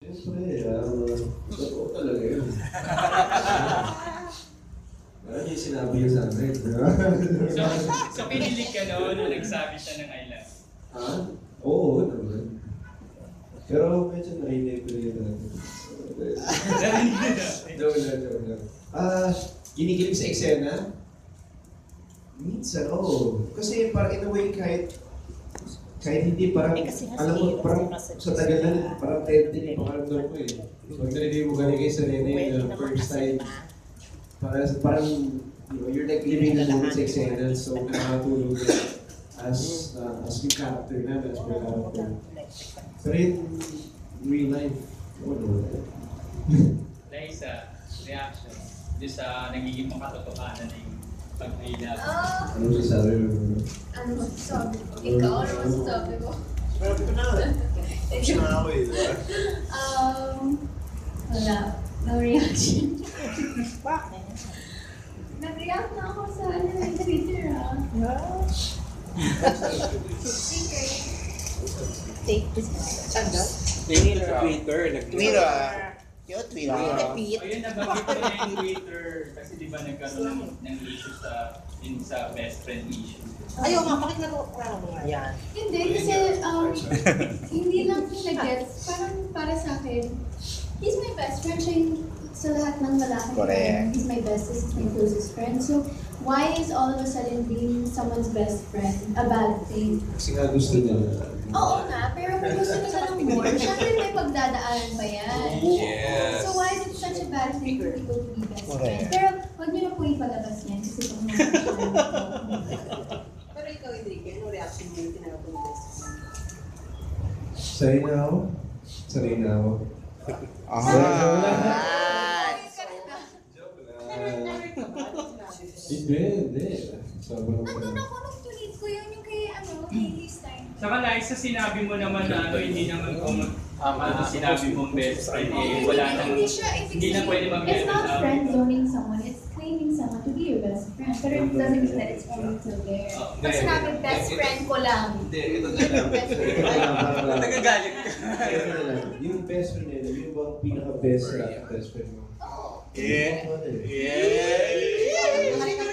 Siyempre, totoo talaga yun. Parang yung sinabi niya sa akin. So pinilig ka no, nung nagsabi siya ng I love. Ha? Oo, naman. Pero medyo narinig ko yun natin. Joke lang. Kinikilig sa eksena? Minsan, oo. Kasi parang in a way, kahit hindi parang, alam mo, parang sa tagal na, parang tempting yung pakaramdam ko eh. Pag narinig mo galing kay Serena yung first time, parang, you're like living the moment sa eksena, so nakakatulog as yung character na, as my character. Pero in real life, ano? Liza, reaction doon sa nagiging makatotohanan na yung pag-I-love. Ano sasabi mo? Ano masasabi ko? Ikaw, ano masasabi ko? Sabi ko na. Sinawi, diba? Wala. No reaction. Bakit? Nag-react na ako sa ano yung Twitter Secret. Take this. Ano? Twitter. Yung Twitter. Ayun, nabanggit ko na yung Twitter kasi di ba nagkaroon ng issue sa best friend issue. Ayaw nga, bakit nag-uurang mo nga yan? Hindi, kasi hindi lang nag-gets. Parang para sa akin, he's my best friend. Siya yung sa lahat ng lalaki. Correct. He's my bestest, he's my closest friend. So, why is all of a sudden being someone's best friend a bad thing? Kasi nga gusto niya. Oo nga, pero kung gusto nila ng more, syempre may pagdadaanan pa yan. Yes. So why is it such a bad thing for people to be best friends? Correct. Pero huwag niyo na po ipalabas yan kasi kung Pero ikaw, Enrique, ano reaction mo yung tinawag mo? Sanay na ako. Joke lang. Hindi. Sobrang nandun ako nung tulit ko yun yung kay Hailey Stein. Saka Liza, sinabi mo naman na hindi naman kung sinabi mong best friend wala nang hindi na pwede It's mag-level not up. friend zoning someone, it's claiming someone to be your best friend. Pero it doesn't mean that it's only till there. Pag sinabi best friend ko lang, Hindi, ito na lang. best friend ko lang. Nagagalit ka. Yung best friend nila, yung bang pinaka-best friend mo? Oo. Yeah. Ano eh? Yeah. Halika